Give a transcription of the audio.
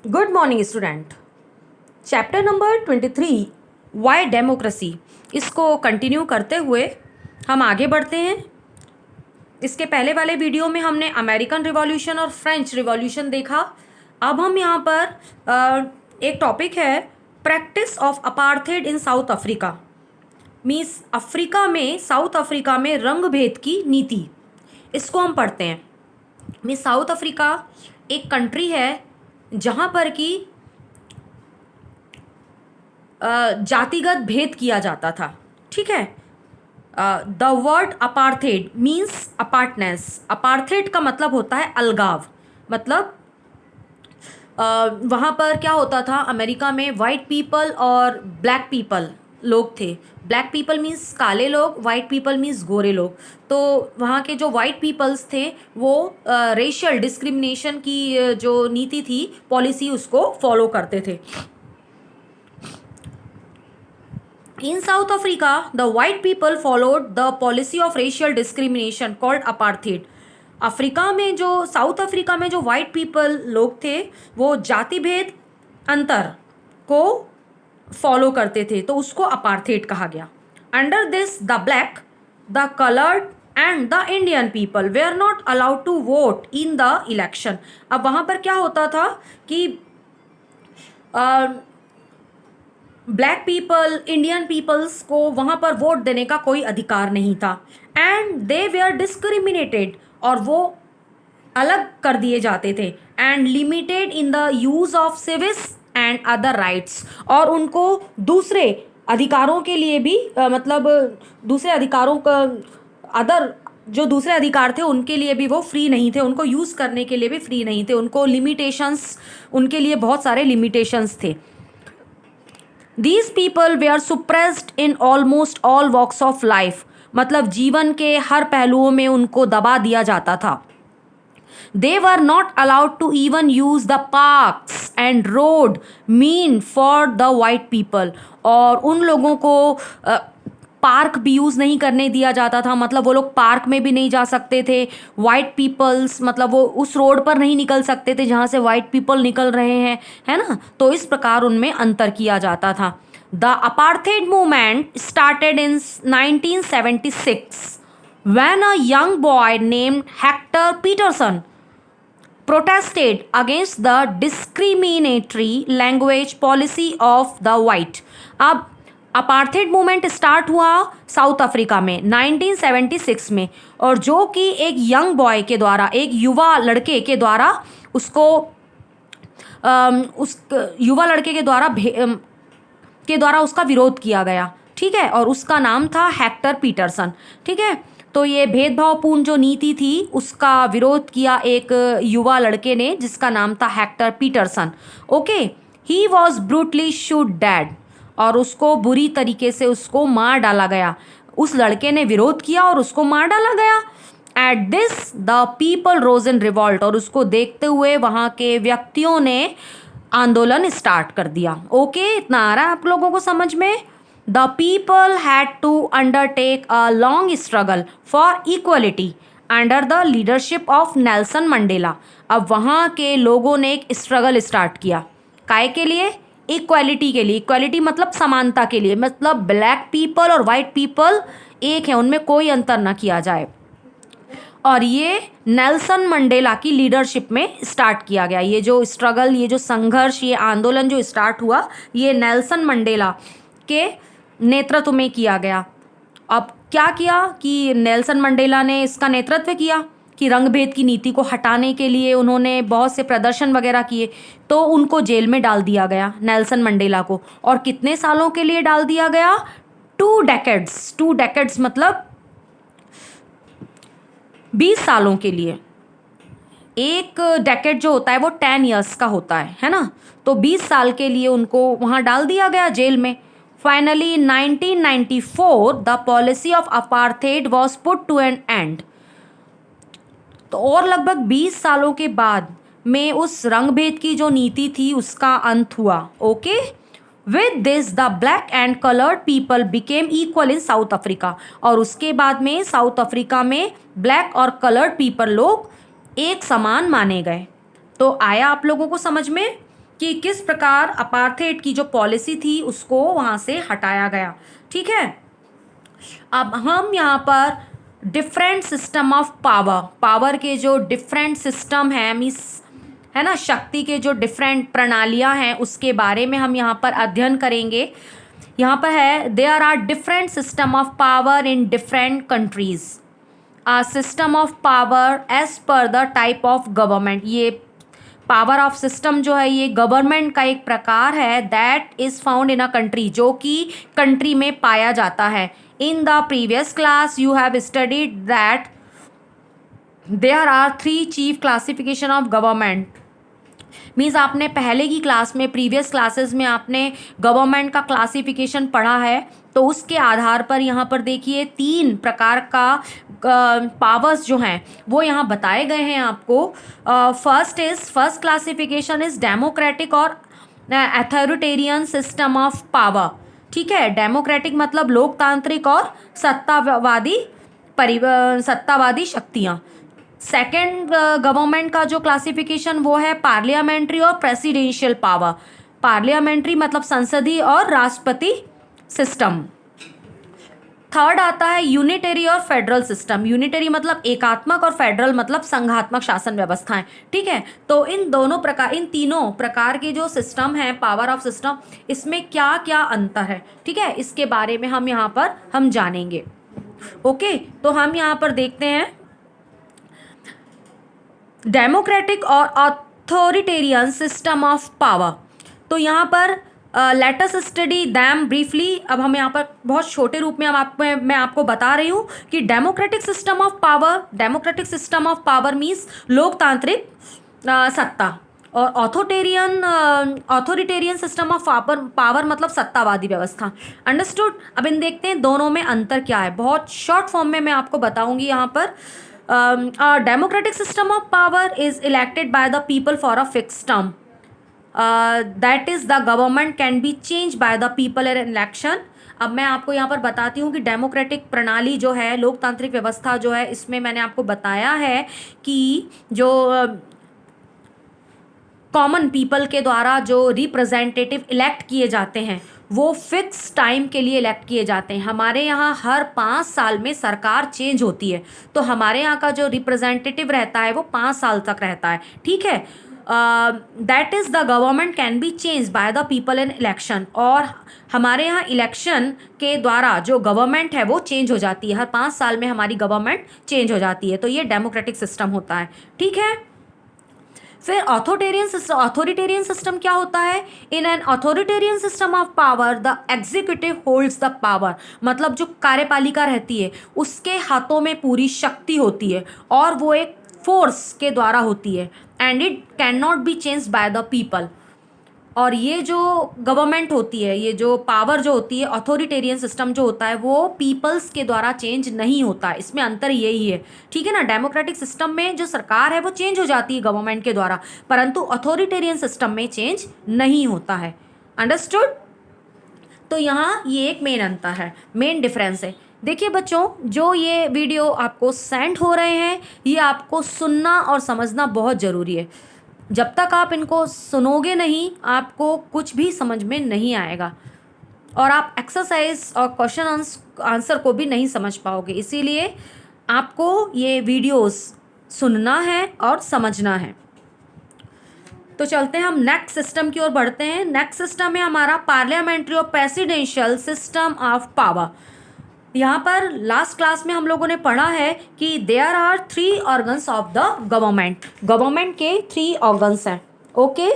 Good morning student. Chapter number 23 Y democracy, इसको continue करते हुए हम आगे बढ़ते हैं। इसके पहले वाले वीडियो में हमने अमेरिकन रिवॉल्यूशन और फ्रेंच रिवॉल्यूशन देखा। अब हम यहाँ पर एक टॉपिक है practice of apartheid in south Africa. Means Africa में, साउथ अफ्रीका में रंग भेद की नीति, इसको हम पढ़ते हैं। मीन्स साउथ अफ्रीका एक कंट्री है जहाँ पर कि जातिगत भेद किया जाता था। ठीक है। The word apartheid means apartness. Apartheid का मतलब होता है अलगाव। मतलब वहाँ पर क्या होता था, अमेरिका में वाइट पीपल और ब्लैक पीपल लोग थे। ब्लैक पीपल मीन्स काले लोग, वाइट पीपल मीन्स गोरे लोग। तो वहाँ के जो वाइट पीपल्स थे वो रेशियल डिस्क्रिमिनेशन की जो नीति थी, पॉलिसी, उसको फॉलो करते थे। In South Africa, the white people followed the policy of racial discrimination called apartheid. Africa में जो, साउथ अफ्रीका में जो वाइट पीपल लोग थे वो जाति भेद अंतर को फॉलो करते थे, तो उसको अपार्थेड कहा गया। Under this the black, the coloured and the Indian people were not allowed to vote in the election. अब वहाँ पर क्या होता था कि ब्लैक पीपल, इंडियन पीपल्स को वहाँ पर वोट देने का कोई अधिकार नहीं था। एंड दे वेयर डिस्क्रिमिनेटेड, और वो अलग कर दिए जाते थे। And limited in the use of civic and other rights, और उनको दूसरे अधिकारों के लिए भी मतलब दूसरे अधिकारों का अदर जो दूसरे अधिकार थे उनके लिए भी वो फ्री नहीं थे, उनको यूज़ करने के लिए भी फ्री नहीं थे। उनको लिमिटेशंस, उनके लिए बहुत सारे लिमिटेशंस थे। These people were suppressed in almost all walks of life. मतलब जीवन के हर पहलुओं में उनको दबा दिया जाता था। They were not allowed to even use the parks and road meant for the white people. और उन लोगों को पार्क भी यूज़ नहीं करने दिया जाता था। मतलब वो लोग पार्क में भी नहीं जा सकते थे। वाइट पीपल्स, मतलब वो उस रोड पर नहीं निकल सकते थे जहाँ से वाइट पीपल निकल रहे हैं, है ना। तो इस प्रकार उनमें अंतर किया जाता था। The apartheid movement started in 1976 when a young boy named Hector Peterson protested against the discriminatory language policy of the white. अब अपार्थेड मूवमेंट स्टार्ट हुआ साउथ अफ्रीका में 1976 में, और जो कि एक यंग बॉय के द्वारा, एक युवा लड़के के द्वारा उसको उस युवा लड़के के द्वारा उसका विरोध किया गया। ठीक है। और उसका नाम था हेक्टर पीटरसन। ठीक है। तो ये भेदभावपूर्ण जो नीति थी उसका विरोध किया एक युवा लड़के ने जिसका नाम था Hector Peterson. Okay. He was brutally shoot dead, और उसको बुरी तरीके से उसको मार डाला गया। उस लड़के ने विरोध किया और उसको मार डाला गया। At this the people rose in revolt, और उसको देखते हुए वहाँ के व्यक्तियों ने आंदोलन स्टार्ट कर दिया। ओके, इतना आ रहा है आप लोगों को समझ में। The people had to undertake a long struggle for equality under the leadership of Nelson Mandela. अब वहाँ के लोगों ने एक स्ट्रगल स्टार्ट किया, काय के लिए? इक्वालिटी के लिए। इक्वालिटी मतलब समानता के लिए, मतलब ब्लैक पीपल और वाइट पीपल एक है, उनमें कोई अंतर ना किया जाए। और ये नेल्सन मंडेला की लीडरशिप में स्टार्ट किया गया। ये जो स्ट्रगल, ये जो संघर्ष, ये आंदोलन जो स्टार्ट हुआ, ये नेल्सन मंडेला के नेतृत्व में किया गया। अब क्या किया कि नेल्सन मंडेला ने इसका नेतृत्व किया कि रंगभेद की नीति को हटाने के लिए उन्होंने बहुत से प्रदर्शन वगैरह किए, तो उनको जेल में डाल दिया गया नेल्सन मंडेला को। और कितने सालों के लिए डाल दिया गया? 2 डेकेड्स। 2 डेकेड्स मतलब 20 सालों के लिए। एक डेकेड जो होता है वो 10 ईयर्स का होता है ना। तो 20 साल के लिए उनको वहाँ डाल दिया गया जेल में। Finally 1994 the policy of apartheid was put to an end. तो और लगभग 20 सालों के बाद में उस रंगभेद की जो नीति थी उसका अंत हुआ। Okay. With this the black and coloured people became equal in south Africa. और उसके बाद में साउथ अफ्रीका में ब्लैक और कलर्ड पीपल लोग एक समान माने गए। तो आया आप लोगों को समझ में कि किस प्रकार अपार्थेड की जो पॉलिसी थी उसको वहाँ से हटाया गया। ठीक है, अब हम यहाँ पर डिफरेंट सिस्टम ऑफ पावर के जो डिफरेंट सिस्टम है, मीन्स है ना, शक्ति के जो डिफरेंट प्रणालियाँ हैं उसके बारे में हम यहाँ पर अध्ययन करेंगे। यहाँ पर है there are different system of power in different countries, a system of power as per the type of government. ये पावर ऑफ सिस्टम जो है ये गवर्नमेंट का एक प्रकार है that is found in a country, जो कि कंट्री में पाया जाता है। In the previous class you have studied that there are 3 chief classification of government. Means आपने पहले की क्लास में, प्रीवियस क्लासेस में आपने गवर्नमेंट का क्लासिफिकेशन पढ़ा है, तो उसके आधार पर यहाँ पर देखिए 3 प्रकार का पावर्स जो हैं वो यहाँ बताए गए हैं आपको। फर्स्ट क्लासिफिकेशन इज डेमोक्रेटिक और अथॉरिटेरियन सिस्टम ऑफ पावर। ठीक है, डेमोक्रेटिक मतलब लोकतांत्रिक और सत्तावादी शक्तियाँ। सेकेंड गवर्नमेंट का जो क्लासिफिकेशन वो है पार्लियामेंट्री और प्रेसिडेंशियल पावर। पार्लियामेंट्री मतलब संसदीय और राष्ट्रपति सिस्टम। थर्ड आता है यूनिटरी और फेडरल सिस्टम। यूनिटरी मतलब एकात्मक और फेडरल मतलब संघात्मक शासन व्यवस्थाएं। ठीक है, तो इन तीनों प्रकार के जो सिस्टम है पावर ऑफ सिस्टम, इसमें क्या क्या अंतर है, ठीक है, इसके बारे में हम यहाँ पर हम जानेंगे। ओके, तो हम यहाँ पर देखते हैं डेमोक्रेटिक और अथॉरिटेरियन सिस्टम ऑफ पावर। तो यहाँ पर let us study them briefly. अब हम यहाँ पर बहुत छोटे रूप में मैं आपको बता रही हूँ कि democratic system of power means लोकतांत्रिक सत्ता, और ऑथोरिटेरियन सिस्टम ऑफ पावर मतलब सत्तावादी व्यवस्था। अंडरस्टूड। अब इन देखते हैं दोनों में अंतर क्या है, बहुत शॉर्ट फॉर्म में मैं आपको बताऊंगी यहाँ पर। Democratic system of power is elected by the people for a fix term, that is the government can be change by the people in election. अब मैं आपको यहाँ पर बताती हूँ कि डेमोक्रेटिक प्रणाली जो है, लोकतांत्रिक व्यवस्था जो है, इसमें मैंने आपको बताया है कि जो कॉमन पीपल के द्वारा जो रिप्रेजेंटेटिव इलेक्ट किए जाते हैं वो फिक्स टाइम के लिए इलेक्ट किए जाते हैं। हमारे यहाँ हर 5 साल में सरकार चेंज होती है, तो हमारे यहाँ का जो रिप्रेजेंटेटिव रहता है वो 5 साल तक रहता है। ठीक है, that is the government can be change by the people in election. और हमारे यहाँ इलेक्शन के द्वारा जो गवर्नमेंट है वो चेंज हो जाती है, हर 5 साल में हमारी गवर्नमेंट चेंज हो जाती है। तो ये डेमोक्रेटिक सिस्टम होता है। ठीक है, फिर ऑथोरिटेरियन सिस्टम क्या होता है? In an authoritarian system of power the executive holds the power, मतलब जो कार्यपालिका रहती है उसके हाथों में पूरी शक्ति होती है और वो एक फोर्स के द्वारा होती है, and it can not be change by the people. और ये जो गवर्नमेंट होती है, ये जो पावर जो होती है, ऑथोरिटेरियन सिस्टम जो होता है वो पीपल्स के द्वारा चेंज नहीं होता है। इसमें अंतर यही है। ठीक है ना, डेमोक्रेटिक सिस्टम में जो सरकार है वो चेंज हो जाती है गवर्नमेंट के द्वारा, परंतु ऑथोरिटेरियन सिस्टम में चेंज नहीं होता है। अंडरस्टूड। तो यहाँ ये एक मेन अंतर है, मेन डिफरेंस है। देखिए बच्चों, जो ये वीडियो आपको सेंड हो रहे हैं ये आपको सुनना और समझना बहुत ज़रूरी है। जब तक आप इनको सुनोगे नहीं आपको कुछ भी समझ में नहीं आएगा और आप एक्सरसाइज और क्वेश्चन आंसर को भी नहीं समझ पाओगे। इसीलिए आपको ये वीडियोस सुनना है और समझना है। तो चलते हैं, हम नेक्स्ट सिस्टम की ओर बढ़ते हैं। नेक्स्ट सिस्टम है हमारा पार्लियामेंट्री और प्रेसिडेंशियल सिस्टम ऑफ पावर। यहाँ पर लास्ट क्लास में हम लोगों ने पढ़ा है कि there are 3 organs of the government. Government के 3 ऑर्गन्स हैं। ओके,